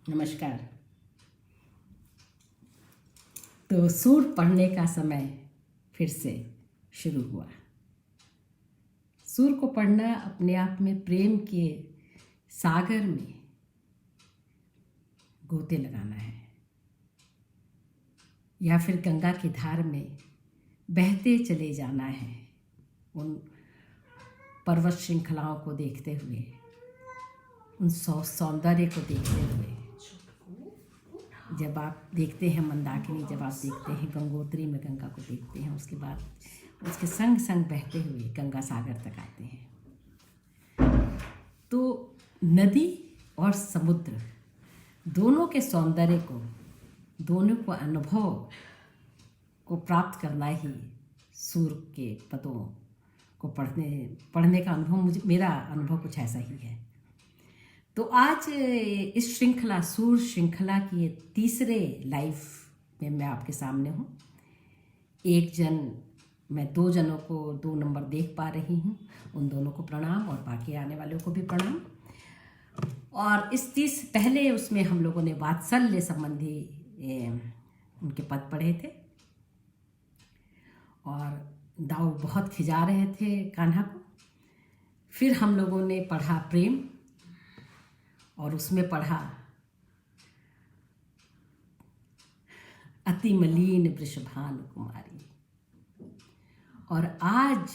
नमस्कार। तो सूर पढ़ने का समय फिर से शुरू हुआ। सूर को पढ़ना अपने आप में प्रेम के सागर में गोते लगाना है, या फिर गंगा की धार में बहते चले जाना है, उन पर्वत श्रृंखलाओं को देखते हुए, उन सौंदर्य को देखते हुए। जब आप देखते हैं मंदाकिनी, जब आप देखते हैं गंगोत्री में गंगा को देखते हैं, उसके बाद उसके संग संग बहते हुए गंगा सागर तक आते हैं, तो नदी और समुद्र दोनों के सौंदर्य को, दोनों को अनुभव को प्राप्त करना ही सूर के पदों को पढ़ने का अनुभव, मेरा अनुभव कुछ ऐसा ही है। तो आज इस श्रृंखला, सूर श्रृंखला की ये तीसरे लाइव में मैं आपके सामने हूँ। मैं 2 जनों को 2 नंबर देख पा रही हूँ, उन दोनों को प्रणाम और बाकी आने वालों को भी प्रणाम। और इस पहले उसमें हम लोगों ने वात्सल्य संबंधी उनके पद पढ़े थे, और दाऊ बहुत खिजा रहे थे कान्हा को। फिर हम लोगों ने पढ़ा प्रेम, और उसमें पढ़ा अति मलिन वृषभानु कुमारी। और आज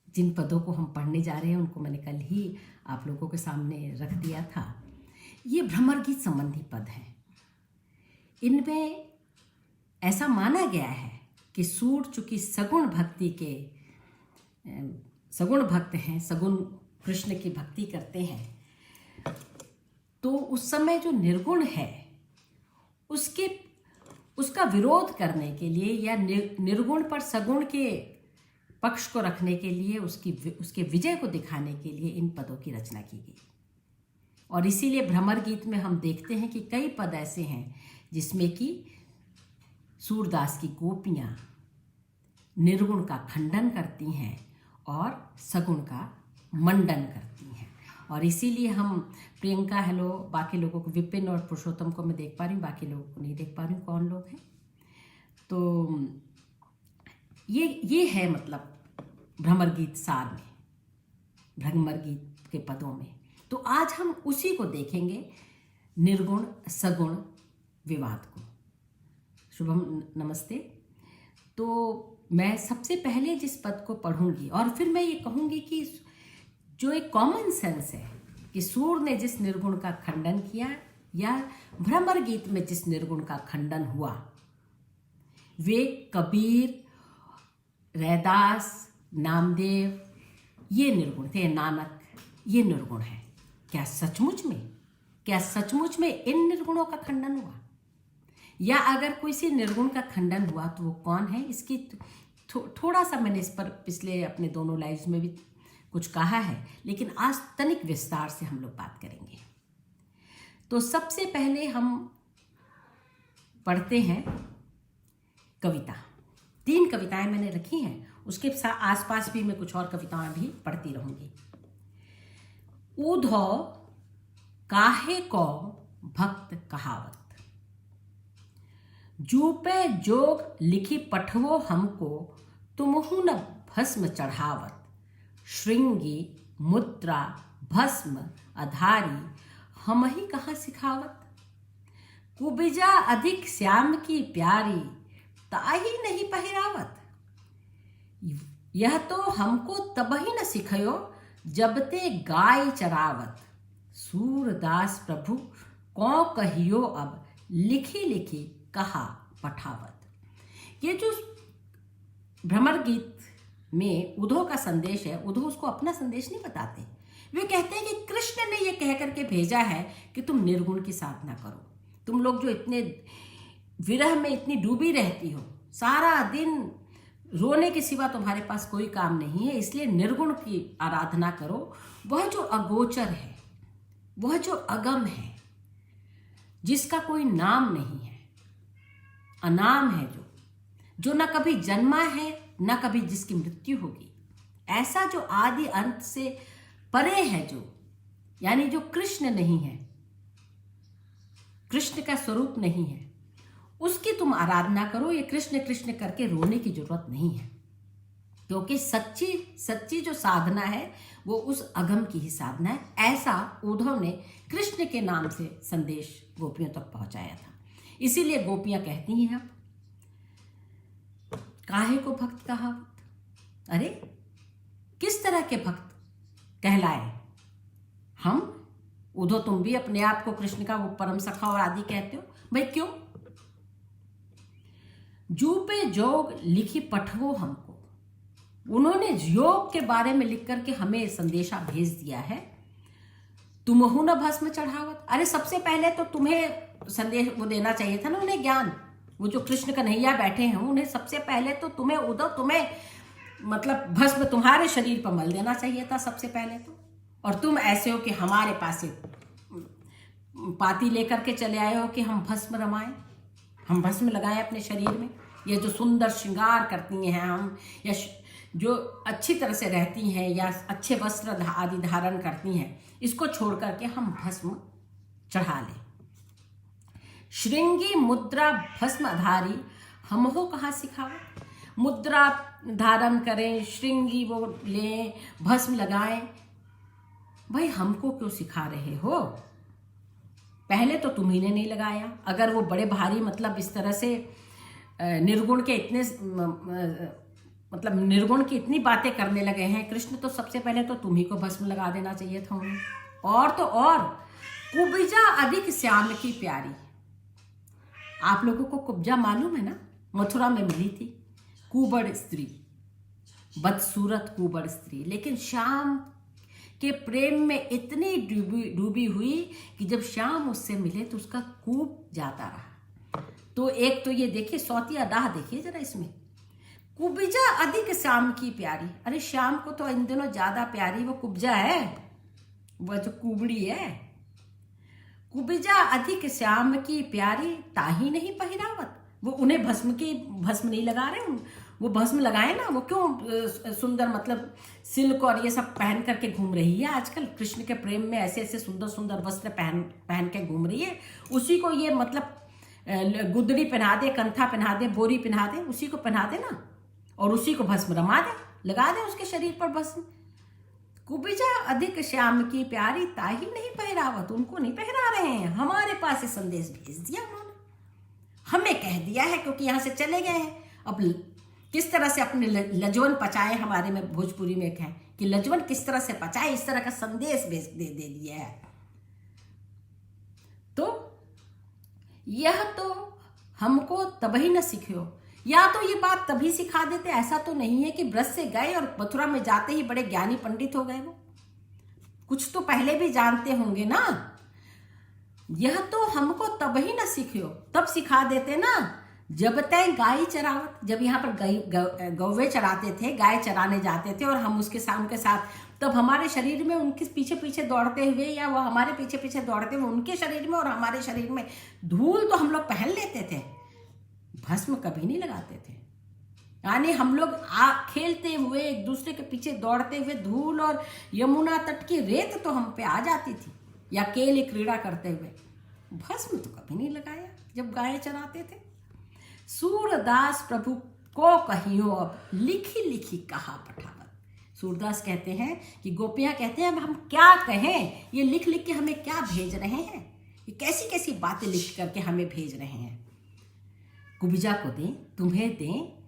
जिन पदों को हम पढ़ने जा रहे हैं उनको मैंने कल ही आप लोगों के सामने रख दिया था। ये भ्रमर गीत संबंधी पद हैं। इनमें ऐसा माना गया है कि सूर चूंकि सगुण भक्ति के सगुण भक्त हैं, सगुण कृष्ण की भक्ति करते हैं, तो उस समय जो निर्गुण है उसका विरोध करने के लिए, या निर्गुण पर सगुण के पक्ष को रखने के लिए, उसके विजय को दिखाने के लिए इन पदों की रचना की गई। और इसीलिए भ्रमर गीत में हम देखते हैं कि कई पद ऐसे हैं जिसमें कि सूरदास की गोपियां निर्गुण का खंडन करती हैं और सगुण का मंडन करती हैं। और इसीलिए हम प्रियंका, हेलो, बाकी लोगों को, विपिन और पुरुषोत्तम को मैं देख पा रही हूँ, बाकी लोगों को नहीं देख पा रही हूँ कौन लोग हैं। तो ये है मतलब भ्रमर गीत सार में, भ्रमर गीत के पदों में। तो आज हम उसी को देखेंगे, निर्गुण सगुण विवाद को। शुभम नमस्ते। तो मैं सबसे पहले जिस पद को पढ़ूंगी, और फिर मैं ये कहूँगी कि जो एक कॉमन सेंस है कि सूर ने जिस निर्गुण का खंडन किया, या भ्रमर गीत में जिस निर्गुण का खंडन हुआ, वे कबीर, रैदास, नामदेव ये निर्गुण थे, नानक ये निर्गुण है। क्या सचमुच में इन निर्गुणों का खंडन हुआ? या अगर कोई सी निर्गुण का खंडन हुआ तो वो कौन है? इसकी थोड़ा सा मैंने इस पर पिछले अपने दोनों लाइव्स में भी कुछ कहा है, लेकिन आज तनिक विस्तार से हम लोग बात करेंगे। तो सबसे पहले हम पढ़ते हैं कविता। 3 कविताएं मैंने रखी हैं, उसके आसपास भी मैं कुछ और कविताएं भी पढ़ती रहूंगी। ऊधो काहे को भक्त कहावत, जूपे जोग लिखी पठवो हमको, तुमहु न भस्म चढ़ावत, श्रृंगी मुद्रा भस्म अधारी, हम ही कहाँ सिखावत, कुबिजा अधिक श्याम की प्यारी, ताही नहीं पहिरावत, यह तो हमको तबही न सिखयो, जब ते गाय चरावत, सूरदास प्रभु कौ कहियो अब, लिखी लिखी कहा पठावत। ये जो भ्रमर गीत में उधो का संदेश है, उधो उसको अपना संदेश नहीं बताते। वे कहते हैं कि कृष्ण ने ये कह करके भेजा है कि तुम निर्गुण की साधना करो। तुम लोग जो इतने विरह में इतनी डूबी रहती हो, सारा दिन रोने के सिवा तुम्हारे पास कोई काम नहीं है, इसलिए निर्गुण की आराधना करो। वह जो अगोचर है, वह जो अगम है, जिसका कोई नाम नहीं है, अनाम है, जो न कभी जन्मा है, न कभी जिसकी मृत्यु होगी, ऐसा जो आदि अंत से परे है, जो यानी जो कृष्ण नहीं है, कृष्ण का स्वरूप नहीं है, उसकी तुम आराधना करो। ये कृष्ण कृष्ण करके रोने की जरूरत नहीं है, क्योंकि सच्ची सच्ची जो साधना है वो उस अगम की ही साधना है। ऐसा उद्धव ने कृष्ण के नाम से संदेश गोपियों तक पहुंचाया था। इसीलिए गोपियां कहती हैं, अब काहे को भक्त कहावत, अरे किस तरह के भक्त कहलाए हम? उद्धव, तुम भी अपने आप को कृष्ण का वो परम सखा और आदि कहते हो, भाई क्यों? जू पे जोग लिखी पठवो हमको, उन्होंने योग के बारे में लिख करके हमें संदेशा भेज दिया है। तुमहु न भस्म चढ़ावत, अरे सबसे पहले तो तुम्हें संदेश वो देना चाहिए था ना, उन्हें ज्ञान। वो जो कृष्ण कन्हैया बैठे हैं उन्हें सबसे पहले तो तुम्हें उद्धव, तुम्हें मतलब भस्म तुम्हारे शरीर पर मल देना चाहिए था सबसे पहले तो। और तुम ऐसे हो कि हमारे पास से पाती लेकर के चले आए हो कि हम भस्म रमाएं, हम भस्म लगाएं अपने शरीर में। ये जो सुंदर श्रृंगार करती हैं हम, या जो अच्छी तरह से रहती हैं, या अच्छे वस्त्र आदि धारण करती हैं, इसको छोड़ करके हम भस्म चढ़ा लें। श्रृंगी मुद्रा भस्म धारी हम हो कहाँ सिखावत, मुद्रा धारण करें, श्रृंगी वो लें, भस्म लगाएं, भाई हमको क्यों सिखा रहे हो? पहले तो तुम्ही ने नहीं लगाया। अगर वो बड़े भारी मतलब इस तरह से निर्गुण के इतने मतलब निर्गुण की इतनी बातें करने लगे हैं कृष्ण, तो सबसे पहले तो तुम्ही को भस्म लगा देना चाहिए था उन्हें। और तो और, कुब्जा अधिक श्याम की प्यारी, आप लोगों को कुब्जा मालूम है ना, मथुरा में मिली थी, कुबड़ स्त्री, बदसूरत कुबड़ स्त्री, लेकिन श्याम के प्रेम में इतनी डूबी हुई कि जब श्याम उससे मिले तो उसका कूप जाता रहा। तो एक तो ये देखिए सौतिया दाह, देखिए जरा इसमें, कुब्जा अधिक श्याम की प्यारी, अरे श्याम को तो इन दिनों ज्यादा प्यारी वो कुब्जा है, वह जो कुबड़ी है। कुब्जा अधिक श्याम की प्यारी ताही नहीं पहिरावत, वो उन्हें भस्म नहीं लगा रहे, वो भस्म लगाए ना, वो क्यों सुंदर मतलब सिल्क और ये सब पहन करके घूम रही है आजकल, कृष्ण के प्रेम में ऐसे ऐसे सुंदर सुंदर वस्त्र पहन के घूम रही है। उसी को ये मतलब गुदड़ी पहना दे, कंथा पहना दे, बोरी पहना दे, उसी को पहना दे ना, और उसी को भस्म रमा दे, लगा दे उसके शरीर पर भस्म। कुब्जा अधिक श्याम की प्यारी ताही नहीं पहरावत, उनको नहीं पहरा रहे हैं, हमारे पास ये संदेश भेज दिया उन्होंने, हमें कह दिया है, क्योंकि यहाँ से चले गए हैं। अब किस तरह से अपने लजवन पचाए, हमारे में भोजपुरी में है कि लजवन किस तरह से पचाए, इस तरह का संदेश भेज दे दिया है। तो यह तो हमको तभी न सीखो, या तो ये बात तभी सिखा देते, ऐसा तो नहीं है कि ब्रज से गए और मथुरा में जाते ही बड़े ज्ञानी पंडित हो गए, वो कुछ तो पहले भी जानते होंगे ना। यह तो हमको तभी न सीखो, तब सिखा देते ना जब तय गाय चरावत, जब यहाँ पर गौवे चराते थे, गाय चराने जाते थे और हम उसके साथ, तब हमारे शरीर में उनके पीछे पीछे दौड़ते हुए, या वो हमारे पीछे पीछे दौड़ते हुए उनके शरीर में और हमारे शरीर में धूल तो हम लोग पहन लेते थे, भस्म कभी नहीं लगाते थे। यानी हम लोग खेलते हुए एक दूसरे के पीछे दौड़ते हुए धूल और यमुना तट की रेत तो हम पे आ जाती थी, या केली क्रीड़ा करते हुए, भस्म तो कभी नहीं लगाया जब गाय चराते थे। सूरदास प्रभु को कहियो अब लिखी लिखी कहा पठावत, सूरदास कहते हैं कि गोपियां कहते हैं अब हम क्या कहें, ये लिख लिख के हमें क्या भेज रहे हैं, ये कैसी कैसी बातें लिख करके हमें भेज रहे हैं। कुब्जा को दें, तुम्हें दें,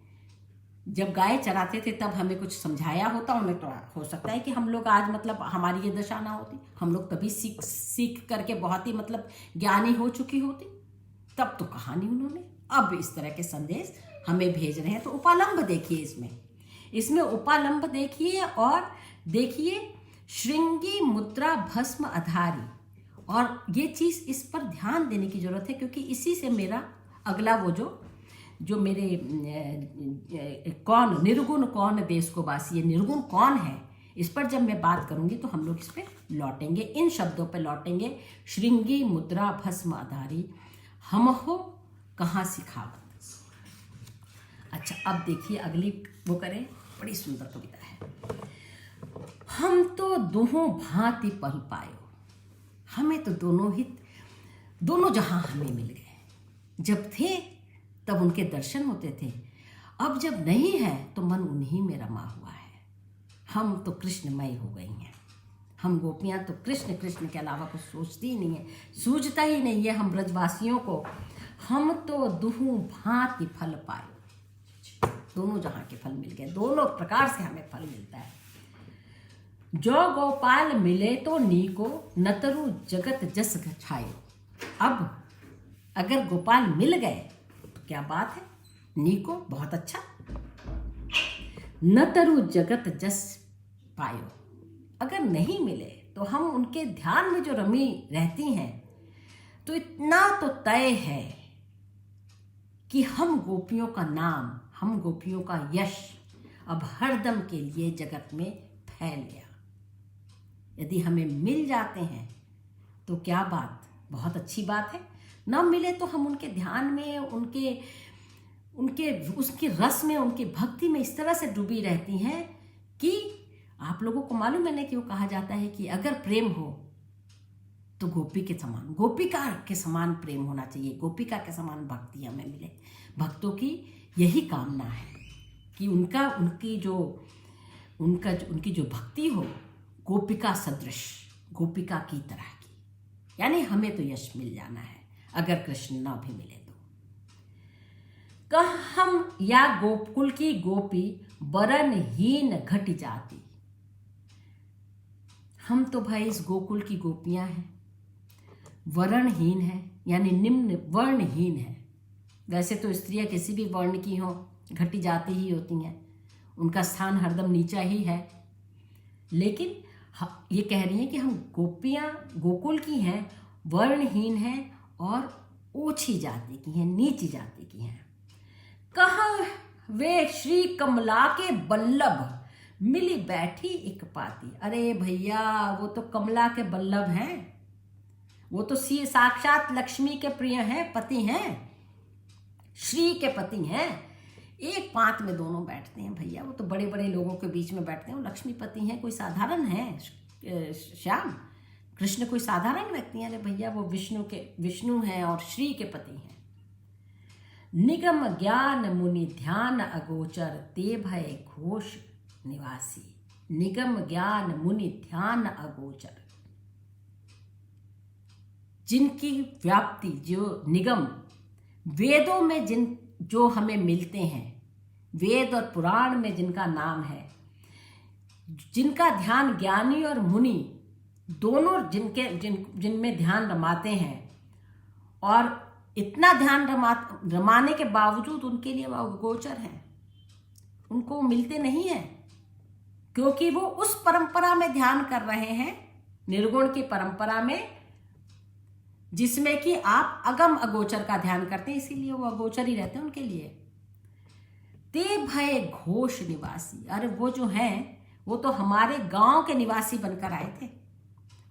जब गाय चराते थे तब हमें कुछ समझाया होता, उन्हें तो हो सकता है कि हम लोग आज मतलब हमारी ये दशा ना होती, हम लोग तभी सीख करके बहुत ही मतलब ज्ञानी हो चुकी होती, तब तो कहानी उन्होंने। अब इस तरह के संदेश हमें भेज रहे हैं, तो उपालंब देखिए, इसमें उपालंब देखिए, और देखिए श्रृंगी मुद्रा भस्म आधारी, और ये चीज इस पर ध्यान देने की जरूरत है, क्योंकि इसी से मेरा अगला वो जो मेरे कौन निर्गुण कौन देश को वासी, ये निर्गुण कौन है, इस पर जब मैं बात करूंगी तो हम लोग इस पे लौटेंगे, इन शब्दों पे लौटेंगे। श्रृंगी मुद्रा भस्म आधारी हम हो कहाँ सिखावत। अच्छा, अब देखिए अगली वो करें, बड़ी सुंदर कविता है। हम तो दोहों भांति पल पायो, हमें तो दोनों ही दोनों जहां हमें मिल गए। जब थे तब उनके दर्शन होते थे, अब जब नहीं है तो मन उन्हीं में रमा हुआ है। हम तो कृष्णमय हो गई हैं। हम गोपियां तो कृष्ण कृष्ण के अलावा कुछ सोचती ही नहीं है, सूझता ही नहीं है हम ब्रजवासियों को। हम तो दुहु भांति फल पाए, दोनों जहां के फल मिल गए, दोनों प्रकार से हमें फल मिलता है। जो गोपाल मिले तो नीको, नतरु जगत जस छायो। अब अगर गोपाल मिल गए तो क्या बात है, नीको बहुत अच्छा, नतरु जगत जस पायो। अगर नहीं मिले तो हम उनके ध्यान में जो रमी रहती हैं तो इतना तो तय है कि हम गोपियों का नाम, हम गोपियों का यश अब हरदम के लिए जगत में फैल गया। यदि हमें मिल जाते हैं तो क्या बात, बहुत अच्छी बात है। न मिले तो हम उनके ध्यान में, उसके रस में, उनकी भक्ति में इस तरह से डूबी रहती हैं कि आप लोगों को मालूम है ना क्यों कहा जाता है कि अगर प्रेम हो तो गोपी के समान, गोपिका के समान प्रेम होना चाहिए, गोपिका के समान भक्ति हमें मिले। भक्तों की यही कामना है कि उनकी जो भक्ति हो गोपिका सदृश, गोपिका की तरह की। यानी हमें तो यश मिल जाना है अगर कृष्ण ना भी मिले तो। कह हम या गोकुल की गोपी वरणहीन घट जाती। हम तो भाई इस गोकुल की गोपियां हैं, वर्णहीन है यानी निम्न वर्णहीन है। वैसे तो स्त्रियां किसी भी वर्ण की हो घटी जाती ही होती हैं, उनका स्थान हरदम नीचा ही है। लेकिन ये कह रही हैं कि हम गोपियां गोकुल की हैं, वर्णहीन हैं और ओछी जाति की हैं, नीची जाति की हैं। कहा वे श्री कमला के बल्लभ मिली बैठी एक पाती। अरे भैया वो तो कमला के बल्लभ हैं, वो तो साक्षात लक्ष्मी के प्रिय हैं, पति हैं, श्री के पति हैं। एक पांत में दोनों बैठते हैं भैया, वो तो बड़े बड़े लोगों के बीच में बैठते हैं, वो लक्ष्मीपति हैं, कोई साधारण है श्याम। कृष्ण कोई साधारण व्यक्ति है? अरे भैया वो विष्णु हैं और श्री के पति हैं। निगम ज्ञान मुनि ध्यान अगोचर, ते भय घोष निवासी। निगम ज्ञान मुनि ध्यान अगोचर, जिनकी व्याप्ति, जो निगम वेदों में जो हमें मिलते हैं, वेद और पुराण में जिनका नाम है, जिनका ध्यान ज्ञानी और मुनि दोनों जिनमें ध्यान रमाते हैं, और इतना ध्यान रमाने के बावजूद उनके लिए वो अगोचर हैं, उनको मिलते नहीं हैं, क्योंकि वो उस परंपरा में ध्यान कर रहे हैं, निर्गुण की परंपरा में, जिसमें कि आप अगम अगोचर का ध्यान करते हैं, इसीलिए वो अगोचर ही रहते हैं उनके लिए। ते भय घोष निवासी, अरे वो जो हैं वो तो हमारे गांव के निवासी बनकर आए थे।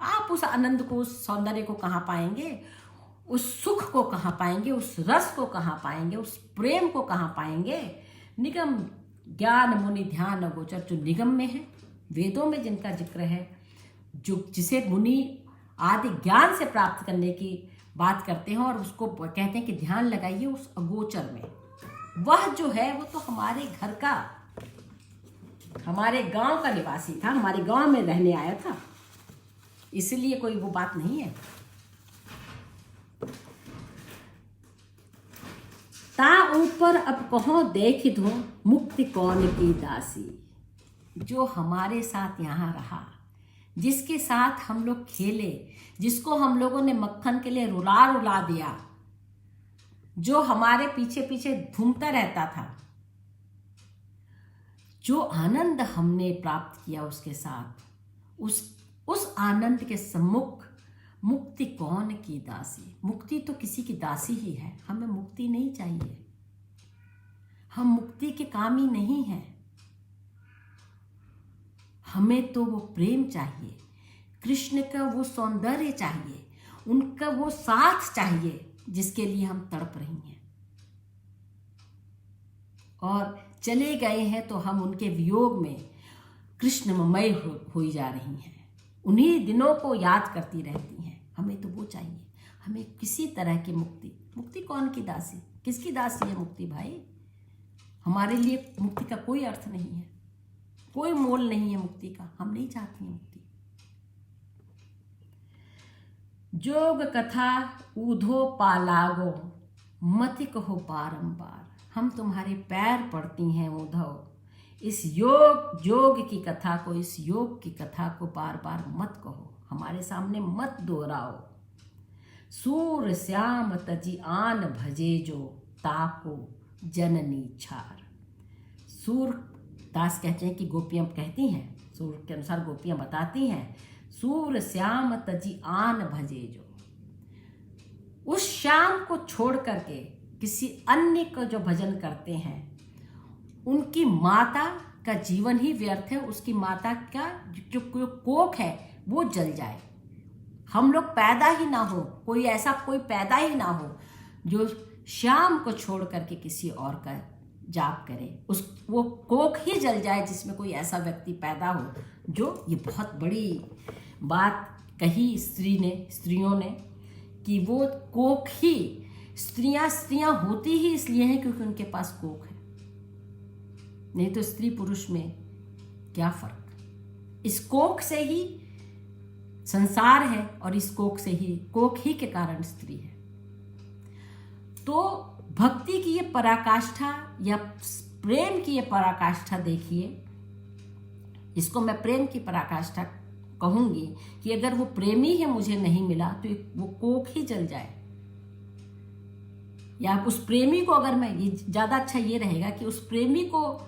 आप उस आनंद को, उस सौंदर्य को कहाँ पाएंगे, उस सुख को कहाँ पाएंगे, उस रस को कहाँ पाएंगे, उस प्रेम को कहाँ पाएंगे। निगम ज्ञान मुनि ध्यान अगोचर, जो निगम में है, वेदों में जिनका जिक्र है, जो जिसे मुनि आदि ज्ञान से प्राप्त करने की बात करते हैं और उसको कहते हैं कि ध्यान लगाइए उस अगोचर में, वह जो है वो तो हमारे घर का, हमारे गांव का निवासी था, हमारे गांव में रहने आया था, इसलिए कोई वो बात नहीं है। ता ऊपर अब कहो देख दो मुक्ति कौन की दासी। जो हमारे साथ यहाँ रहा, जिसके साथ हम लोग खेले, जिसको हम लोगों ने मक्खन के लिए रुला दिया, जो हमारे पीछे पीछे घूमता रहता था, जो आनंद हमने प्राप्त किया उसके साथ, उस आनंद के सम्मुख मुक्ति कौन की दासी। मुक्ति तो किसी की दासी ही है, हमें मुक्ति नहीं चाहिए, हम मुक्ति के कामी नहीं हैं, हमें तो वो प्रेम चाहिए, कृष्ण का वो सौंदर्य चाहिए, उनका वो साथ चाहिए जिसके लिए हम तड़प रही हैं। और चले गए हैं तो हम उनके वियोग में कृष्णमय हो जा रही हैं, उन्हीं दिनों को याद करती रहती हैं। हमें तो वो चाहिए, हमें किसी तरह की मुक्ति कौन की दासी, किसकी दासी है मुक्ति भाई? हमारे लिए मुक्ति का कोई अर्थ नहीं है, कोई मोल नहीं है मुक्ति का। हम नहीं चाहते हैं मुक्ति। जोग कथा ऊधो पालागो, मति कहो बारंबार। हम तुम्हारे पैर पड़ती हैं उद्धव, इस योग की कथा को, इस योग की कथा को बार बार मत कहो, हमारे सामने मत दोहराओ। सूर श्याम तजी आन भजे जो, ताको जननी छार। सूरदास कहते हैं कि गोपियां कहती हैं, सूर के अनुसार गोपियां बताती हैं, सूर श्याम तजी आन भजे जो, उस श्याम को छोड़ करके किसी अन्य को जो भजन करते हैं, उनकी माता का जीवन ही व्यर्थ है। उसकी माता का जो कोख है वो जल जाए। हम लोग पैदा ही ना हो, कोई ऐसा कोई पैदा ही ना हो जो श्याम को छोड़ करके किसी और का जाप करे, वो कोख ही जल जाए जिसमें कोई ऐसा व्यक्ति पैदा हो जो, ये बहुत बड़ी बात कही स्त्रियों ने कि वो कोख ही, स्त्रियां होती ही इसलिए हैं क्योंकि उनके पास कोख है, नहीं तो स्त्री पुरुष में क्या फर्क। इस कोख से ही संसार है और इस कोख ही के कारण स्त्री है। तो भक्ति की ये पराकाष्ठा या प्रेम की ये पराकाष्ठा देखिए, इसको मैं प्रेम की पराकाष्ठा कहूंगी कि अगर वो प्रेमी ही मुझे नहीं मिला तो वो कोख ही जल जाए। या उस प्रेमी को अगर मैं, ये ज्यादा अच्छा ये रहेगा कि उस प्रेमी को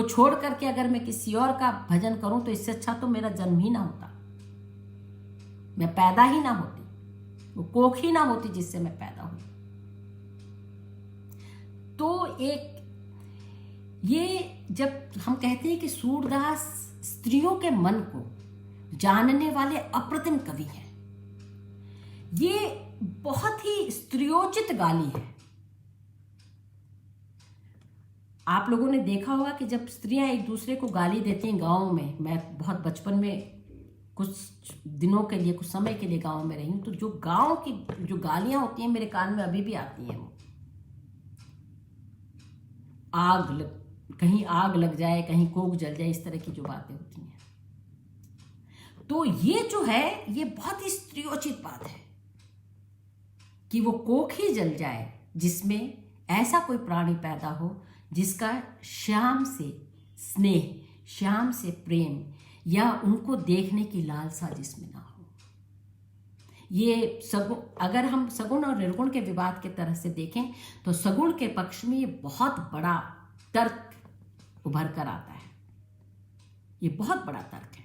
छोड़ करके अगर मैं किसी और का भजन करूं तो इससे अच्छा तो मेरा जन्म ही ना होता, मैं पैदा ही ना होती, वो कोख ही ना होती जिससे मैं पैदा हुई। तो ये जब हम कहते हैं कि सूरदास स्त्रियों के मन को जानने वाले अप्रतिम कवि हैं, ये बहुत ही स्त्रियोचित गाली है। आप लोगों ने देखा होगा कि जब स्त्रियां एक दूसरे को गाली देती हैं गाँव में, मैं बहुत बचपन में कुछ दिनों के लिए, कुछ समय के लिए गाँव में रही हूं, तो जो गाँव की जो गालियां होती हैं मेरे कान में अभी भी आती हैं। वो कहीं आग लग जाए, कहीं कोख जल जाए, इस तरह की जो बातें होती हैं। तो ये जो है ये बहुत ही स्त्रियोचित बात है कि वो कोख ही जल जाए जिसमें ऐसा कोई प्राणी पैदा हो जिसका श्याम से स्नेह, श्याम से प्रेम या उनको देखने की लालसा जिसमें ना हो। ये सगुण, अगर हम सगुण और निर्गुण के विवाद के तरह से देखें तो सगुण के पक्ष में ये बहुत बड़ा तर्क उभर कर आता है, ये बहुत बड़ा तर्क है।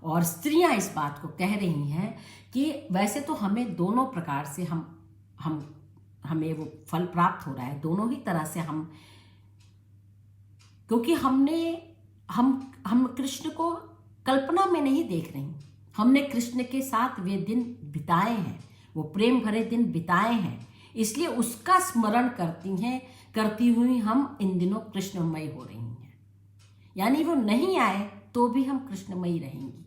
और स्त्रियां इस बात को कह रही हैं कि वैसे तो हमें दोनों प्रकार से हमें वो फल प्राप्त हो रहा है, दोनों ही तरह से हम, क्योंकि हम कृष्ण को कल्पना में नहीं देख रही, हमने कृष्ण के साथ वे दिन बिताए हैं, वो प्रेम भरे दिन बिताए हैं, इसलिए उसका स्मरण करती हुई हम इन दिनों कृष्णमयी हो रही हैं। यानी वो नहीं आए तो भी हम कृष्णमयी रहेंगी,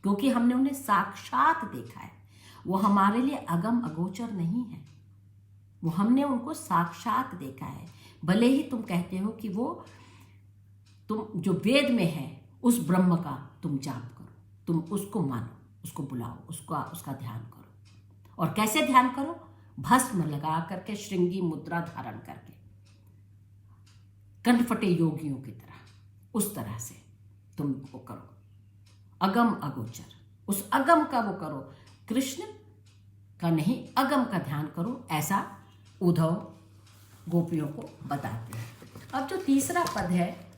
क्योंकि हमने उन्हें साक्षात देखा है। वो हमारे लिए अगम अगोचर नहीं है, वो हमने उनको साक्षात देखा है। भले ही तुम कहते हो कि वो तुम जो वेद में है उस ब्रह्म का तुम जाप करो, तुम उसको मानो, उसको बुलाओ, उसका ध्यान करो। और कैसे ध्यान करो? भस्म लगा करके, श्रृंगी मुद्रा धारण करके, कंठफटे योगियों की तरह, उस तरह से तुम वो करो, अगम अगोचर, उस अगम का वो करो, कृष्ण का नहीं अगम का ध्यान करो, ऐसा उद्धव गोपियों को बताते हैं। अब जो तीसरा पद है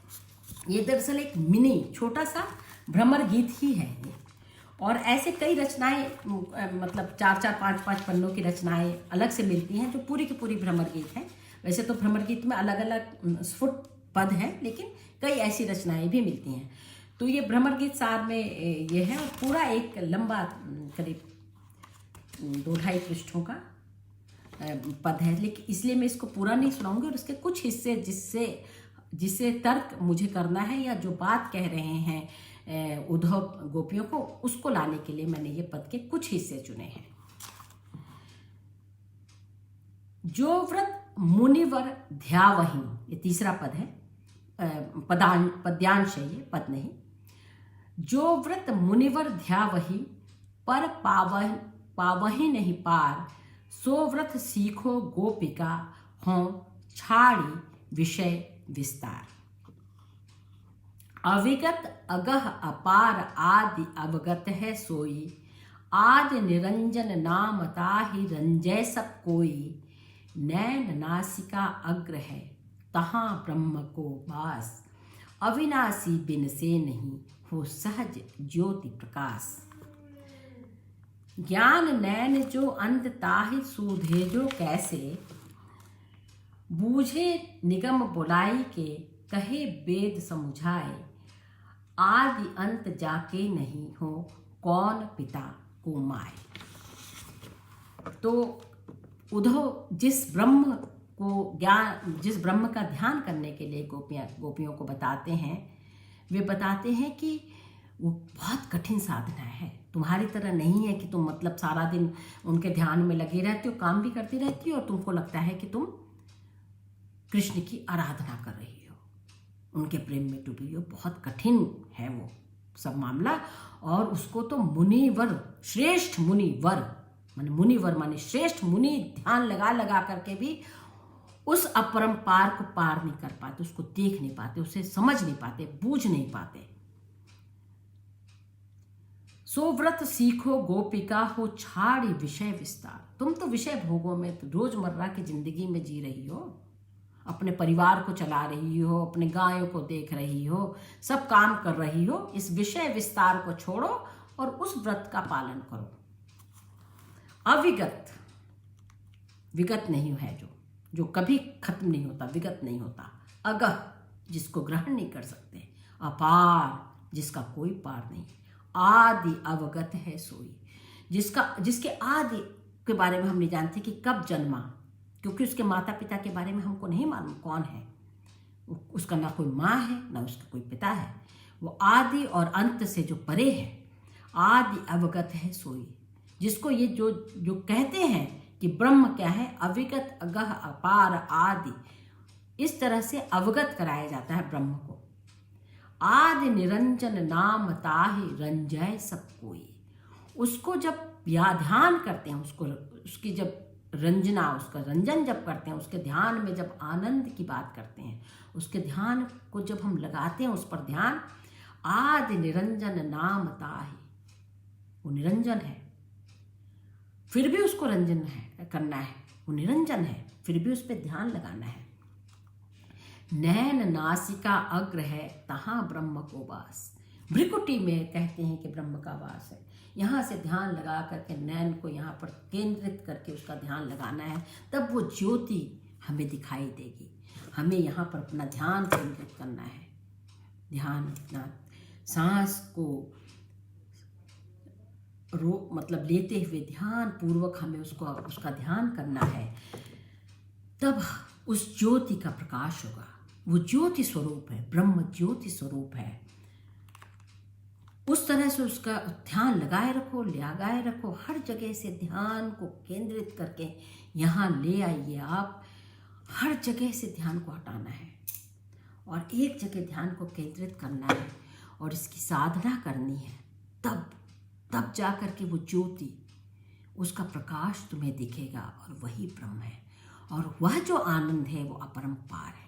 ये दरअसल एक मिनी छोटा सा भ्रमर गीत ही है ये, और ऐसे कई रचनाएं, मतलब 4-5 पन्नों की रचनाएं अलग से मिलती हैं जो पूरी की पूरी भ्रमर गीत है। वैसे तो भ्रमर गीत में अलग अलग स्फुट पद हैं, लेकिन कई ऐसी रचनाएं भी मिलती हैं। तो ये भ्रमर गीत सार में ये है, और पूरा एक लंबा करीब 2-2.5 पृष्ठों का पद है, लेकिन इसलिए मैं इसको पूरा नहीं सुनाऊंगी, और इसके कुछ हिस्से जिससे तर्क मुझे करना है या जो बात कह रहे हैं उद्धव गोपियों को, उसको लाने के लिए मैंने ये पद के कुछ हिस्से चुने हैं। जो व्रत मुनिवर ध्यावहि, ये तीसरा पद है, पद्यांश है, ये पद नहीं। जो व्रत मुनिवर ध्यावहि पर पावहि नहीं पार, सो व्रत सीखो गोपिका हों छाड़ी विषय विस्तार। अविगत अगह अपार आदि अवगत है सोई, आदि निरंजन नाम ताहि रंजय सब कोई। नैन नासिका अग्र है तहाँ ब्रह्म को वास, अविनाशी बिन से नहीं हो सहज ज्योति प्रकाश। ज्ञान नैन जो अंध ताहि सूधे जो कैसे, बूझे निगम बुलाई के कहे वेद समुझाए। आदि अंत जाके नहीं हो कौन पिता को माए। तो उद्धव जिस ब्रह्म का ध्यान करने के लिए गोपियों को बताते हैं, वे बताते हैं कि वो बहुत कठिन साधना है। तुम्हारी तरह नहीं है कि तुम मतलब सारा दिन उनके ध्यान में लगे रहते हो, काम भी करती रहती हो और तुमको लगता है कि तुम कृष्ण की आराधना कर रही हो, उनके प्रेम में डूबी हो। बहुत कठिन है वो सब मामला। और उसको तो मुनिवर, श्रेष्ठ मुनिवर माने श्रेष्ठ मुनि ध्यान लगा लगा करके भी उस अपरंपार को पार नहीं कर पाते, उसको देख नहीं पाते, उसे समझ नहीं पाते, बूझ नहीं पाते। सो व्रत सीखो गोपिका हो छाड़ी विषय विस्तार। तुम तो विषय भोगों में, तो रोजमर्रा की जिंदगी में जी रही हो, अपने परिवार को चला रही हो, अपने गायों को देख रही हो, सब काम कर रही हो। इस विषय विस्तार को छोड़ो और उस व्रत का पालन करो। अविगत, विगत नहीं है, जो कभी खत्म नहीं होता, विगत नहीं होता। अगह, जिसको ग्रहण नहीं कर सकते। अपार, जिसका कोई पार नहीं। आदि अवगत है सोई, जिसके आदि के बारे में हम नहीं जानते कि कब जन्मा, क्योंकि उसके माता पिता के बारे में हमको नहीं मालूम कौन है। उसका ना कोई माँ है ना उसका कोई पिता है। वो आदि और अंत से जो परे है। आदि अवगत है सोई, जिसको ये जो कहते हैं कि ब्रह्म क्या है, अविगत अगह अपार आदि, इस तरह से अवगत कराया जाता है ब्रह्म को। आदि निरंजन नाम ताहि रंजय सब कोई। उसको जब ध्यान करते हैं, उसकी जब रंजना, उसका रंजन जब करते हैं, उसके ध्यान में जब आनंद की बात करते हैं, उसके ध्यान को जब हम लगाते हैं उस पर ध्यान, आदि निरंजन नाम ताहि, वो निरंजन है फिर भी उसको रंजन है करना है, वो निरंजन है फिर भी उस पर ध्यान लगाना है। नैन नासिका अग्र है तहाँ ब्रह्म को वास। भ्रिकुटी में कहते हैं कि ब्रह्म का वास है। यहाँ से ध्यान लगा करके नैन को यहाँ पर केंद्रित करके उसका ध्यान लगाना है, तब वो ज्योति हमें दिखाई देगी। हमें यहाँ पर अपना ध्यान केंद्रित करना है। ध्यान अपना सांस को मतलब लेते हुए ध्यान पूर्वक हमें उसका ध्यान करना है, तब उस ज्योति का प्रकाश होगा। वो ज्योति स्वरूप है, ब्रह्म ज्योति स्वरूप है। उस तरह से उसका ध्यान लगाए रखो, हर जगह से ध्यान को केंद्रित करके यहाँ ले आइए। आप हर जगह से ध्यान को हटाना है और एक जगह ध्यान को केंद्रित करना है और इसकी साधना करनी है। तब जा करके वो ज्योति, उसका प्रकाश तुम्हें दिखेगा और वही ब्रह्म है। और वह जो आनंद है वो अपरंपार है।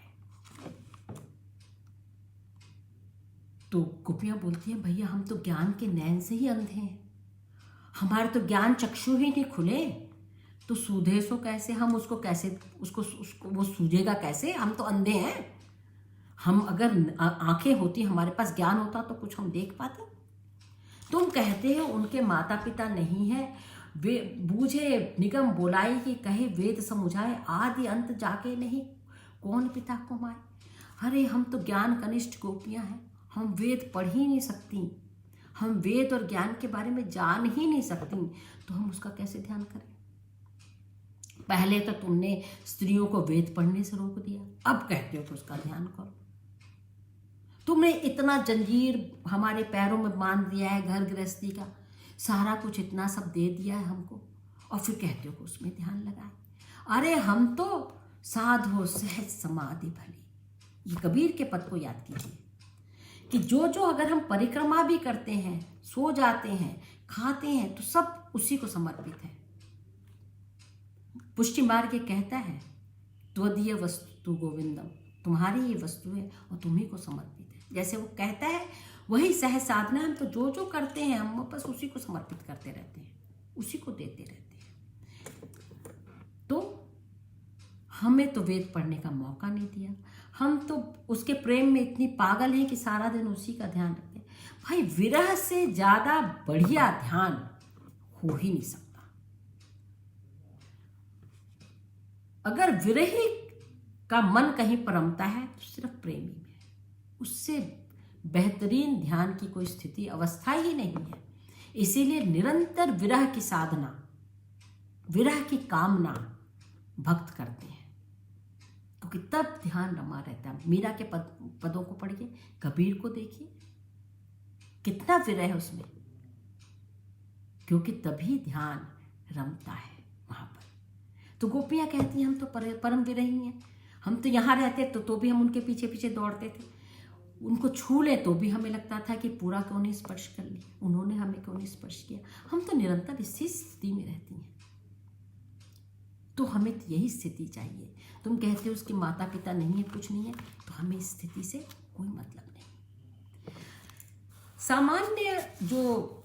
तो गोपियाँ बोलती हैं, भैया हम तो ज्ञान के नैन से ही अंधे हैं, हमारे तो ज्ञान चक्षु ही नहीं खुले, तो सूझे सो कैसे, हम उसको वो सूझेगा कैसे, हम तो अंधे हैं। हम अगर आंखें होती, हमारे पास ज्ञान होता तो कुछ हम देख पाते। तुम कहते हो उनके माता पिता नहीं है, वे बूझे निगम बोलाई कि कहे वेद समुझाए। आदि अंत जाके नहीं कौन पिता को माए। अरे हम तो ज्ञान कनिष्ठ गोपियाँ हैं, हम वेद पढ़ ही नहीं सकती, हम वेद और ज्ञान के बारे में जान ही नहीं सकती, तो हम उसका कैसे ध्यान करें। पहले तो तुमने स्त्रियों को वेद पढ़ने से रोक दिया, अब कहते हो कि उसका ध्यान करो। तुमने इतना जंजीर हमारे पैरों में बांध दिया है, घर गृहस्थी का सारा कुछ इतना सब दे दिया है हमको, और फिर कहते हो कि उसमें ध्यान लगाए। अरे हम तो साधो सहज समाधि भली। ये कबीर के पद को याद कीजिए कि जो जो अगर हम परिक्रमा भी करते हैं, सो जाते हैं, खाते हैं, तो सब उसी को समर्पित है। पुष्टि मार्ग ये कहता है, त्वदीय वस्तु गोविंदम, तुम्हारी ये वस्तु है और तुम्ही को समर्पित है। जैसे वो कहता है वही सहज साधना। हम तो जो जो करते हैं हम बस उसी को समर्पित करते रहते हैं, उसी को देते रहते हैं। तो हमें तो वेद पढ़ने का मौका नहीं दिया, हम तो उसके प्रेम में इतनी पागल हैं कि सारा दिन उसी का ध्यान रखते हैं। भाई विरह से ज्यादा बढ़िया ध्यान हो ही नहीं सकता। अगर विरही का मन कहीं पर रमता है तो सिर्फ प्रेमी में है। उससे बेहतरीन ध्यान की कोई स्थिति अवस्था ही नहीं है। इसीलिए निरंतर विरह की साधना, विरह की कामना भक्त करते हैं, क्योंकि तब ध्यान रमा रहता है। मीरा के पदों को पढ़िए, कबीर को देखिए, कितना विरह है उसमें, क्योंकि तभी ध्यान रमता है वहां पर। तो गोपियां कहती हैं हम तो परम विरही हैं, हम तो यहाँ रहते तो भी हम उनके पीछे पीछे दौड़ते थे, उनको छू ले तो भी हमें लगता था कि पूरा क्यों नहीं स्पर्श कर लिया, उन्होंने हमें क्यों नहीं स्पर्श किया। हम तो निरंतर इसी स्थिति में रहती हैं। तो हमें तो यही स्थिति चाहिए। तुम कहते हो उसके माता पिता नहीं है, कुछ नहीं है, तो हमें इस स्थिति से कोई मतलब नहीं। सामान्य जो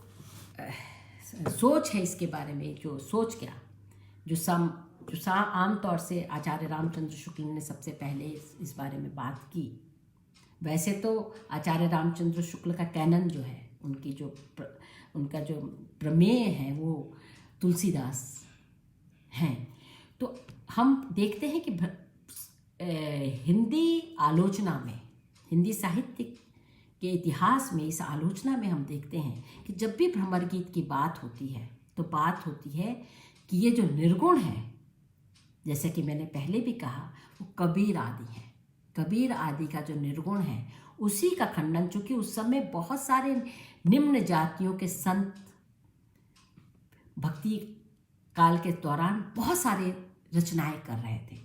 सोच है इसके बारे में, जो सोच क्या, जो आमतौर से आचार्य रामचंद्र शुक्ल ने सबसे पहले इस बारे में बात की। वैसे तो आचार्य रामचंद्र शुक्ल का कैनन जो है, उनका जो प्रमेय है वो तुलसीदास हैं। तो हम देखते हैं कि हिंदी आलोचना में, हिंदी साहित्य के इतिहास में, इस आलोचना में हम देखते हैं कि जब भी भ्रमर गीत की बात होती है तो बात होती है कि ये जो निर्गुण है, जैसे कि मैंने पहले भी कहा, वो कबीर आदि है। कबीर आदि का जो निर्गुण है उसी का खंडन, चूंकि उस समय बहुत सारे निम्न जातियों के संत भक्ति काल के दौरान बहुत सारे रचनाएं कर रहे थे।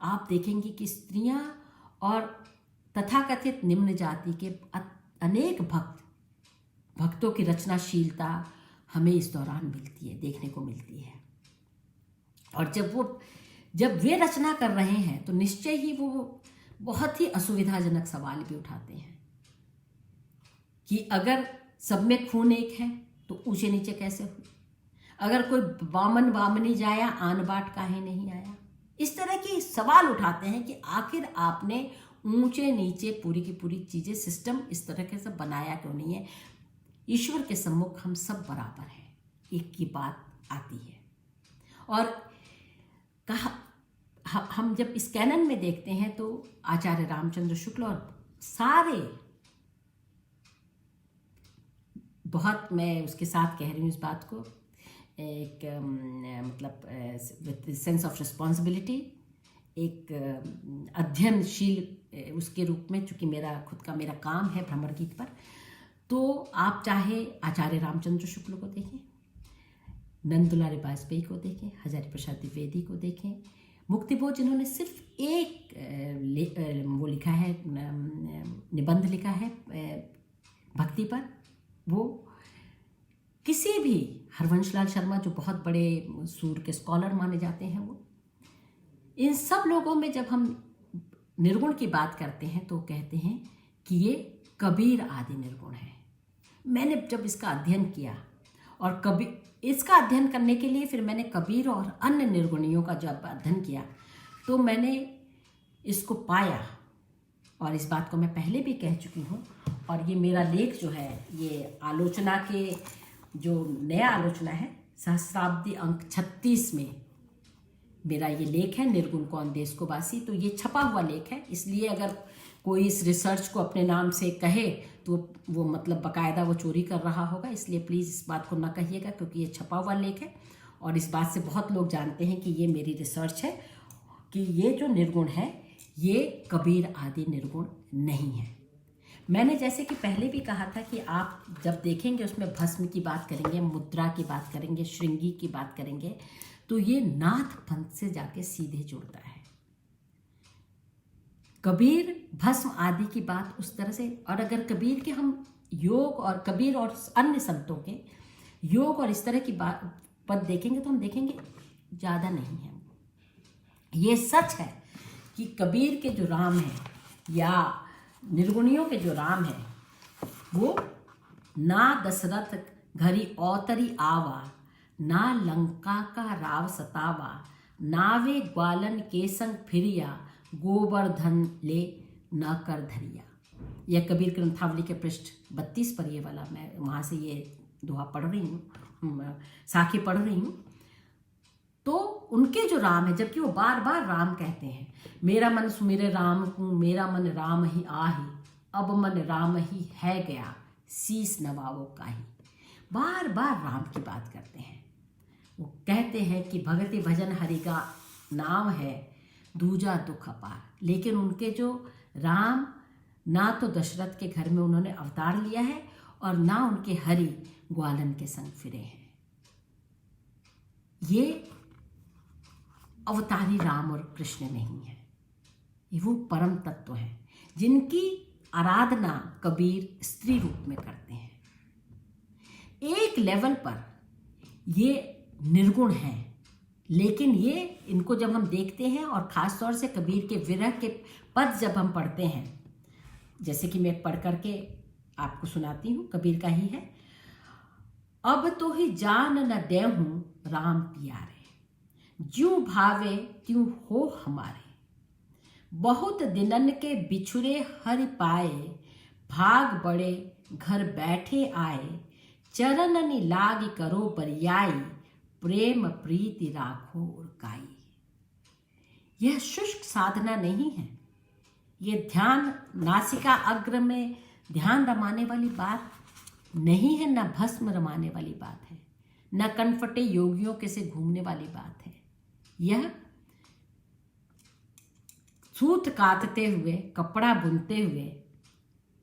आप देखेंगे कि स्त्रियां और तथाकथित निम्न जाति के अनेक भक्तों की रचनाशीलता हमें इस दौरान मिलती है, देखने को मिलती है। और जब वे रचना कर रहे हैं तो निश्चय ही वो बहुत ही असुविधाजनक सवाल भी उठाते हैं कि अगर सब में खून एक है तो ऊंचे नीचे कैसे हुई, अगर कोई वामन वामनी जाया आन बाट काहे नहीं आया। इस तरह के सवाल उठाते हैं कि आखिर आपने ऊंचे नीचे पूरी की पूरी चीजें, सिस्टम इस तरह के सब बनाया क्यों नहीं है। ईश्वर के सम्मुख हम सब बराबर हैं, एक की बात आती है। और कहा हम जब इस कैनन में देखते हैं तो आचार्य रामचंद्र शुक्ल और सारे, बहुत मैं उसके साथ कह रही हूँ इस बात को, एक मतलब विद सेंस ऑफ रिस्पॉन्सिबिलिटी, एक अध्ययनशील उसके रूप में, चूँकि मेरा काम है भ्रमर गीत पर। तो आप चाहे आचार्य रामचंद्र शुक्ल को देखें, नंदुलारे बाजपेयी को देखें, हजारी प्रसाद द्विवेदी को देखें, मुक्तिबोध जिन्होंने सिर्फ एक वो लिखा है, निबंध लिखा है भक्ति पर, वो किसी भी हरवंशलाल शर्मा जो बहुत बड़े सूर के स्कॉलर माने जाते हैं, वो इन सब लोगों में जब हम निर्गुण की बात करते हैं तो कहते हैं कि ये कबीर आदि निर्गुण है। मैंने जब इसका अध्ययन किया और इसका अध्ययन करने के लिए फिर मैंने कबीर और अन्य निर्गुणियों का जब अध्ययन किया तो मैंने इसको पाया। और इस बात को मैं पहले भी कह चुकी हूँ, और ये मेरा लेख जो है, ये आलोचना के जो नया आलोचना है, सहस्राब्दी अंक 36 में मेरा ये लेख है, निर्गुण कौन देश को वासी। तो ये छपा हुआ लेख है, इसलिए अगर कोई इस रिसर्च को अपने नाम से कहे तो वो मतलब बाकायदा वो चोरी कर रहा होगा। इसलिए प्लीज़ इस बात को ना कहिएगा, क्योंकि ये छपा हुआ लेख है और इस बात से बहुत लोग जानते हैं कि ये मेरी रिसर्च है, कि ये जो निर्गुण है ये कबीर आदि निर्गुण नहीं है। मैंने जैसे कि पहले भी कहा था कि आप जब देखेंगे उसमें भस्म की बात करेंगे, मुद्रा की बात करेंगे, श्रृंगी की बात करेंगे, तो ये नाथ पंथ से जाके सीधे जुड़ता है। कबीर भस्म आदि की बात उस तरह से, और अगर कबीर के हम योग और कबीर और अन्य संतों के योग और इस तरह की बात पद देखेंगे तो हम देखेंगे ज़्यादा नहीं है। ये सच है कि कबीर के जो राम है या निर्गुणियों के जो राम है वो ना दशरथ घरी औतरी आवा, ना लंका का राव सतावा, नावे ग्वालन के संग फिरिया, गोवर्धन ले न कर धरिया। यह कबीर ग्रंथावली के पृष्ठ 32 पर ये वाला, मैं वहाँ से ये दोहा पढ़ रही हूँ, साखी पढ़ रही हूँ। तो उनके जो राम है, जबकि वो बार बार राम कहते हैं, मेरा मन सुमिरे राम को, मेरा मन राम ही आही, अब मन राम ही है गया, शीस नवावो काही। बार बार राम की बात करते हैं। वो कहते हैं कि भगति भजन हरि का नाम है, दूजा दुख अपार। लेकिन उनके जो राम ना तो दशरथ के घर में उन्होंने अवतार लिया है और ना उनके हरि ग्वालन के संग फिरे हैं। ये अवतारी राम और कृष्ण नहीं है, ये वो परम तत्व हैं जिनकी आराधना कबीर स्त्री रूप में करते हैं। एक लेवल पर ये निर्गुण है, लेकिन ये इनको जब हम देखते हैं और ख़ास तौर से कबीर के विरह के पद जब हम पढ़ते हैं, जैसे कि मैं पढ़ करके आपको सुनाती हूँ, कबीर का ही है। अब तो ही जान न देहूँ राम प्यारे, ज्यों भावे त्यों हो हमारे, बहुत दिनन के बिछुरे हरि पाए, भाग बड़े घर बैठे आए, चरणनि लाग करो बरियाई, प्रेम प्रीति राखो उरकाई। यह शुष्क साधना नहीं है, ये ध्यान नासिका अग्र में ध्यान रमाने वाली बात नहीं है, न भस्म रमाने वाली बात है, न कनफटे योगियों के से घूमने वाली बात है। यह सूत काटते हुए, कपड़ा बुनते हुए,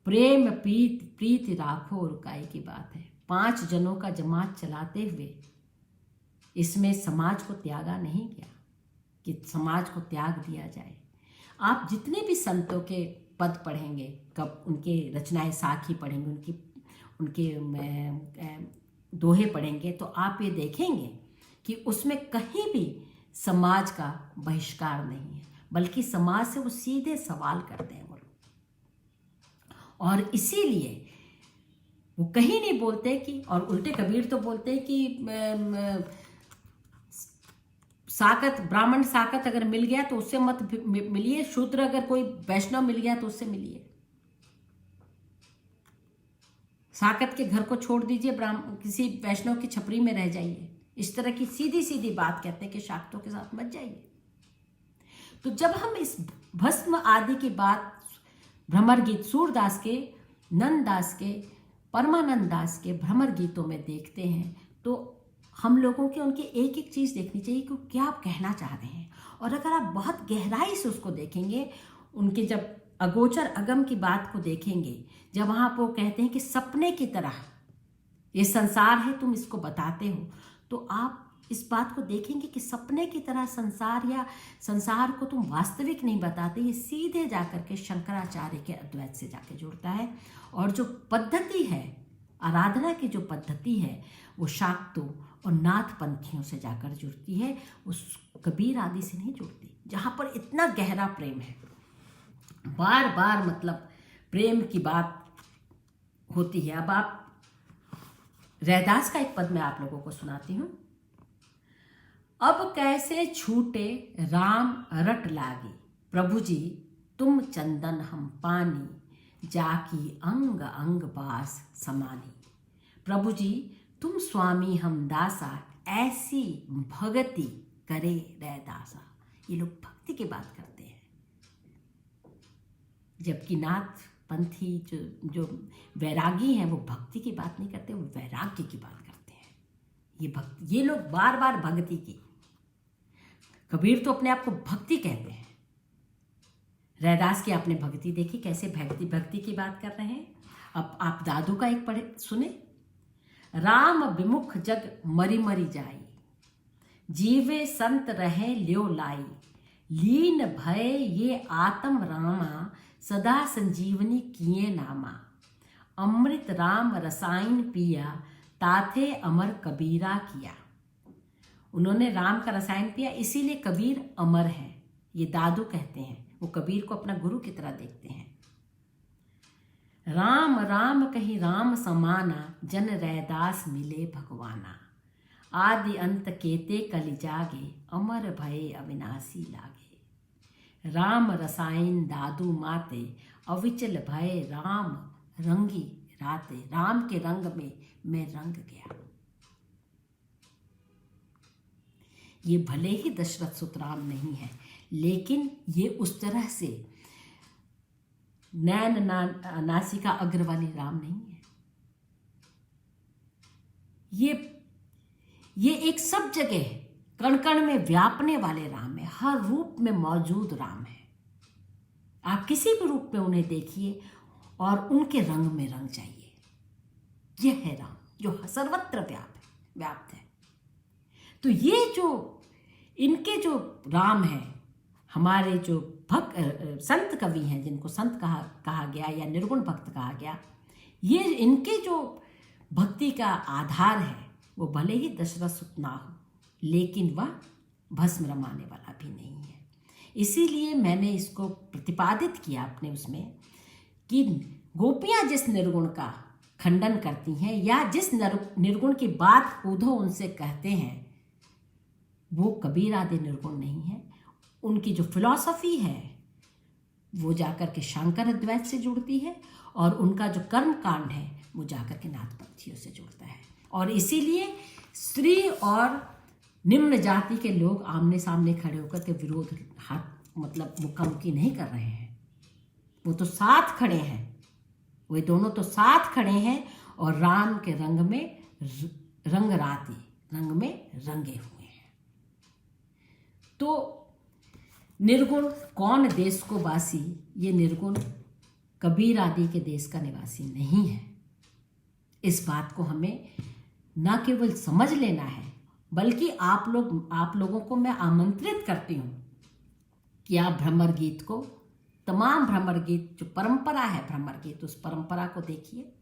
प्रेम प्रीति राखो उरकाई की बात है। 5 जनों का जमात चलाते हुए इसमें समाज को त्यागा नहीं गया कि समाज को त्याग दिया जाए। आप जितने भी संतों के पद पढ़ेंगे, कब उनके रचनाएं साखी पढ़ेंगे, उनके दोहे पढ़ेंगे, तो आप ये देखेंगे कि उसमें कहीं भी समाज का बहिष्कार नहीं है, बल्कि समाज से वो सीधे सवाल करते हैं वो लोग। और इसीलिए वो कहीं नहीं बोलते कि, और उल्टे कबीर तो बोलते हैं कि साकत, ब्राह्मण साकत अगर मिल गया तो उससे मत मिलिए, शूद्र अगर कोई वैष्णव मिल गया तो उससे मिलिए, साकत के घर को छोड़ दीजिए, किसी वैष्णव की छपरी में रह जाइए। इस तरह की सीधी सीधी बात कहते हैं कि शाक्तों के साथ मत जाइए। तो जब हम इस भस्म आदि की बात भ्रमर गीत सूरदास के, नंददास के, परमानंद दास के भ्रमर गीतों में देखते हैं, तो हम लोगों के उनकी एक एक चीज़ देखनी चाहिए कि क्या आप कहना चाह रहे हैं। और अगर आप बहुत गहराई से उसको देखेंगे, उनके जब अगोचर अगम की बात को देखेंगे, जब वहाँ पर वो कहते हैं कि सपने की तरह ये संसार है, तुम इसको बताते हो, तो आप इस बात को देखेंगे कि सपने की तरह संसार या संसार को तुम वास्तविक नहीं बताते। ये सीधे जाकर के शंकराचार्य के अद्वैत से जाके जुड़ता है। और जो पद्धति है, आराधना की जो पद्धति है, वो शाक्तों और नाथ पंथियों से जाकर जुड़ती है, उस कबीर आदि से नहीं जुड़ती, जहाँ पर इतना गहरा प्रेम है। बार बार मतलब प्रेम की बात होती है। अब आप रैदास का एक पद मैं आप लोगों को सुनाती हूँ। अब कैसे छूटे राम रट लागी, प्रभु जी तुम चंदन हम पानी, जाकी अंग अंग बास समानी। प्रभु जी तुम स्वामी हम दासा, ऐसी भगति करे रैदासा। ये लोग भक्ति की बात करते हैं, जबकि नाथ पंथी जो वैरागी हैं वो भक्ति की बात नहीं करते, वो वैराग्य की बात करते हैं। ये लोग बार बार भक्ति की, कबीर तो अपने आप को भक्ति कहते हैं। रैदास की आपने भक्ति देखी, कैसे भक्ति की बात कर रहे हैं। अब आप दादू का एक पढ़े सुने। राम विमुख जग मरी मरी जाई, जीवे संत रहे ल्यो लाई, लीन भय ये आत्म रामा, सदा संजीवनी किए नामा। अमृत राम रसायन पिया, ताथे अमर कबीरा किया। उन्होंने राम का रसायन पिया, इसीलिए कबीर अमर है, ये दादू कहते हैं। वो कबीर को अपना गुरु की तरह देखते हैं। राम राम कहीं राम समाना, जन रैदास मिले भगवाना। आदि अंत केते कलि जागे, अमर भये अविनाशी लागे। राम रसायन दादू माते, अविचल भय राम रंगी राते। राम के रंग में मैं रंग गया। ये भले ही दशरथ सुतराम नहीं है, लेकिन ये उस तरह से नैन नासिका अग्र वाली राम नहीं है। ये एक सब जगह कण कण में व्यापने वाले राम है, हर रूप में मौजूद राम है। आप किसी भी रूप में उन्हें देखिए और उनके रंग में रंग जाइए। यह है राम जो सर्वत्र व्याप्त है। तो ये जो इनके जो राम है, हमारे जो संत कवि हैं, जिनको संत कहा गया या निर्गुण भक्त कहा गया, ये इनके जो भक्ति का आधार है वो भले ही दशरथ सुत ना हो, लेकिन वह भस्म रमाने वाला भी नहीं है। इसीलिए मैंने इसको प्रतिपादित किया अपने उसमें कि गोपियां जिस निर्गुण का खंडन करती हैं या जिस निर्गुण की बात उद्धव उनसे कहते हैं, वो कबीर आदि निर्गुण नहीं है। उनकी जो फिलॉसफी है वो जाकर के शंकर अद्वैत से जुड़ती है, और उनका जो कर्म कांड है वो जाकर के नाथपंथियों से जुड़ता है। और इसीलिए स्त्री और निम्न जाति के लोग आमने सामने खड़े होकर के विरोध मुखामुखी नहीं कर रहे हैं। वो तो साथ खड़े हैं, वे दोनों तो साथ खड़े हैं और राम के रंग में रंग में रंगे हुए हैं। तो निर्गुण कौन देश को वासी, ये निर्गुण कबीर आदि के देश का निवासी नहीं है। इस बात को हमें न केवल समझ लेना है, बल्कि आप लोगों को मैं आमंत्रित करती हूँ कि आप भ्रमर गीत को, तमाम भ्रमर गीत जो परंपरा है भ्रमर गीत, उस परंपरा को देखिए।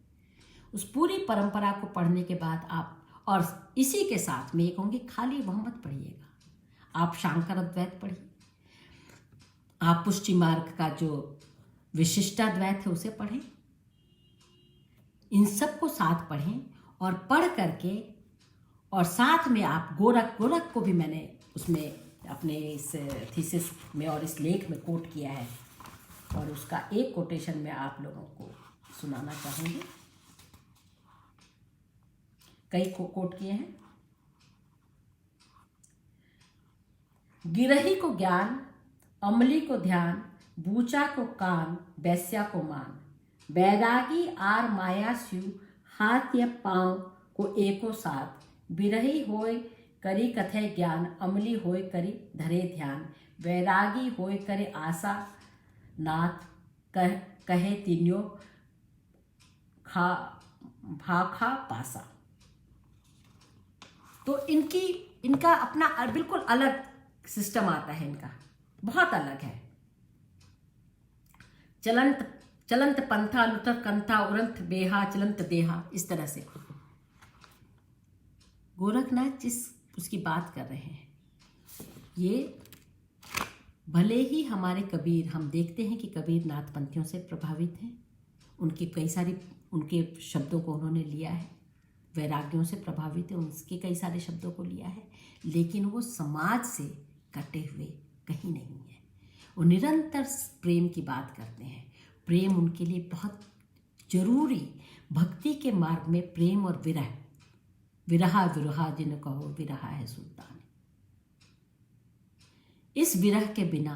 उस पूरी परंपरा को पढ़ने के बाद आप, और इसी के साथ में ये कहूँगी, खाली वह मत पढ़िएगा, आप शंकर अद्वैत पढ़िए, आप पुष्टि मार्ग का जो विशिष्टाद्वैत है उसे पढ़ें। इन सब को साथ पढ़ें, और पढ़ करके और साथ में आप गोरख को भी मैंने उसमें अपने इस थीसिस में और इस लेख में कोट किया है, और उसका एक कोटेशन मैं आप लोगों को सुनाना चाहूँगी। कई कोट किए हैं। गिरही को ज्ञान, अमली को ध्यान, बूचा को कान, वैश्या को मान। बैरागी आर माया स्यु, हाथ या पांव को एको साथ। बिरही होय करी कथे ज्ञान, अमली होय करी धरे ध्यान। बैरागी होय करे आशा नाथ, कहे तीन्यों भाखा पासा। तो इनका अपना बिल्कुल अलग सिस्टम आता है, इनका बहुत अलग है। चलंत पंथा, लुतर कंथा, उरंत बेहा, चलंत देहा, इस तरह से गोरखनाथ जिस उसकी बात कर रहे हैं, ये भले ही हमारे कबीर, हम देखते हैं कि कबीर नाथपंथियों से प्रभावित हैं, उनके शब्दों को उन्होंने लिया है, वैराग्यों से प्रभावित है, उनके कई सारे शब्दों को लिया है, लेकिन वो समाज से कटे हुए कहीं नहीं है। वो निरंतर प्रेम की बात करते हैं। प्रेम उनके लिए बहुत जरूरी, भक्ति के मार्ग में प्रेम और विरहा जिन्हें कहो विरहा है सुल्तान। इस विरह के बिना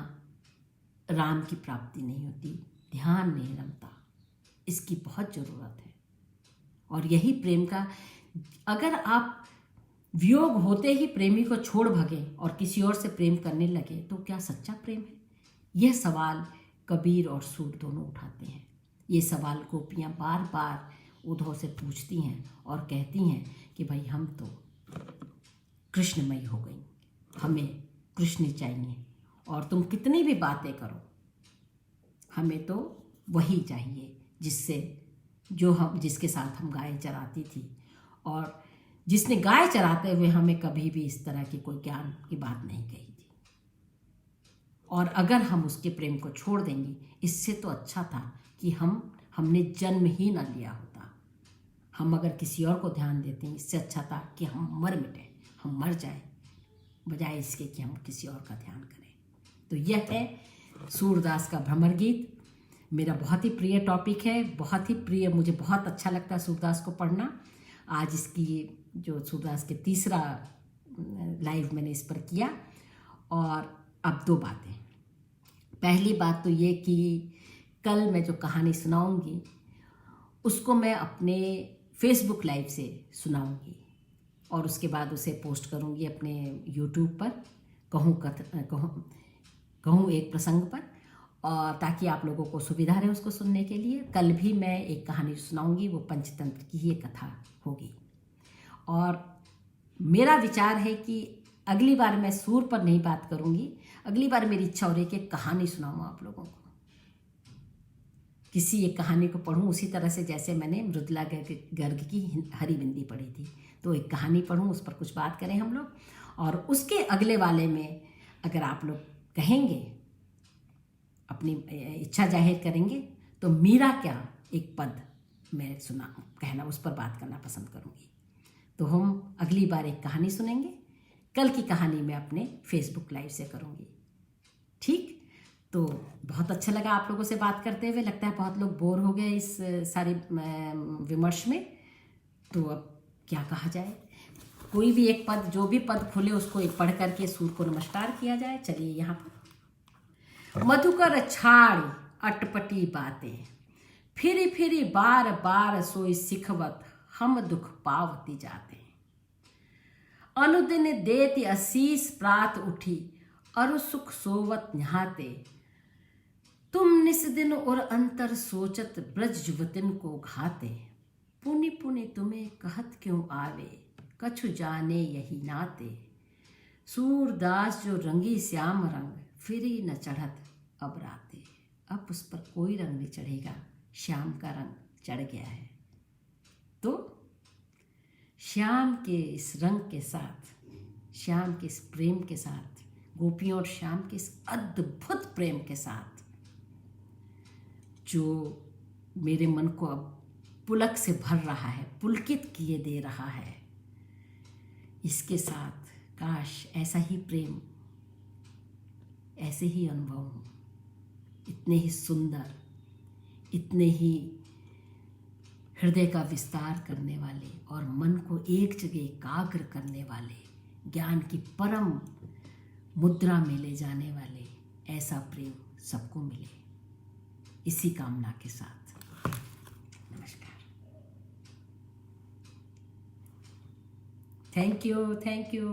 राम की प्राप्ति नहीं होती, ध्यान नहीं रमता, इसकी बहुत जरूरत है। और यही प्रेम का, अगर आप वियोग होते ही प्रेमी को छोड़ भगे और किसी और से प्रेम करने लगे तो क्या सच्चा प्रेम है? यह सवाल कबीर और सूर दोनों उठाते हैं। ये सवाल गोपियाँ बार बार उद्धव से पूछती हैं और कहती हैं कि भाई हम तो कृष्णमयी हो गई, हमें कृष्ण चाहिए, और तुम कितनी भी बातें करो, हमें तो वही चाहिए जिसके साथ हम गाय चराती थी, और जिसने गाय चराते हुए हमें कभी भी इस तरह की कोई ज्ञान की बात नहीं कही थी। और अगर हम उसके प्रेम को छोड़ देंगे, इससे तो अच्छा था कि हमने जन्म ही न लिया होता। हम अगर किसी और को ध्यान देते हैं, इससे अच्छा था कि हम मर मिटें, हम मर जाएं, बजाय इसके कि हम किसी और का ध्यान करें। तो यह है सूरदास का भ्रमर गीत। मेरा बहुत ही प्रिय टॉपिक है, बहुत ही प्रिय, मुझे बहुत अच्छा लगता है सूरदास को पढ़ना। आज इसकी जो सूरदास के तीसरा लाइव मैंने इस पर किया। और अब दो बातें। पहली बात तो ये कि कल मैं जो कहानी सुनाऊंगी उसको मैं अपने फेसबुक लाइव से सुनाऊंगी, और उसके बाद उसे पोस्ट करूंगी अपने यूट्यूब पर, कहूँ एक प्रसंग पर, और ताकि आप लोगों को सुविधा रहे उसको सुनने के लिए। कल भी मैं एक कहानी सुनाऊंगी, वो पंचतंत्र की ही कथा होगी। और मेरा विचार है कि अगली बार मैं सूर पर नहीं बात करूंगी, अगली बार मेरी इच्छा हो रही है कि कहानी सुनाऊं आप लोगों को, किसी एक कहानी को पढ़ूं उसी तरह से जैसे मैंने मृदुला गर्ग की हरिबिंदी पढ़ी थी। तो एक कहानी पढ़ूं, उस पर कुछ बात करें हम लोग, और उसके अगले वाले में अगर आप लोग कहेंगे, अपनी इच्छा जाहिर करेंगे, तो मीरा क्या एक पद मैं कहना, उस पर बात करना पसंद करूंगी। तो हम अगली बार एक कहानी सुनेंगे। कल की कहानी मैं अपने फेसबुक लाइव से करूंगी, ठीक? तो बहुत अच्छा लगा आप लोगों से बात करते हुए। लगता है बहुत लोग बोर हो गए इस सारे विमर्श में। तो अब क्या कहा जाए, कोई भी एक पद, जो भी पद खुले उसको एक पढ़ करके सूर को नमस्कार किया जाए। चलिए यहाँ पर। मधुकर छाड़ अटपटी बातें, फिरी फिरी बार बार सोई सिखवत, हम दुख पावती जाते। अनुदिन देती असीस प्रात उठी, अरु सुख सोवत निहाते। तुम निस दिन और अंतर सोचत, ब्रज युवतिन को घाते। पुनि पुनि तुम्हें कहत क्यों आवे, कछु जाने यही नाते। सूरदास जो रंगी श्याम रंग, फिरी न चढ़त अब राते। अब उस पर कोई रंग नहीं चढ़ेगा, श्याम का रंग चढ़ गया है। तो श्याम के इस रंग के साथ, श्याम के इस प्रेम के साथ, गोपियों और श्याम के इस अद्भुत प्रेम के साथ, जो मेरे मन को अब पुलक से भर रहा है, पुलकित किए दे रहा है, इसके साथ काश ऐसा ही प्रेम, ऐसे ही अनुभव हो, इतने ही सुंदर, इतने ही हृदय का विस्तार करने वाले और मन को एक जगह एकाग्र करने वाले, ज्ञान की परम मुद्रा में ले जाने वाले, ऐसा प्रेम सबको मिले, इसी कामना के साथ नमस्कार। Thank you.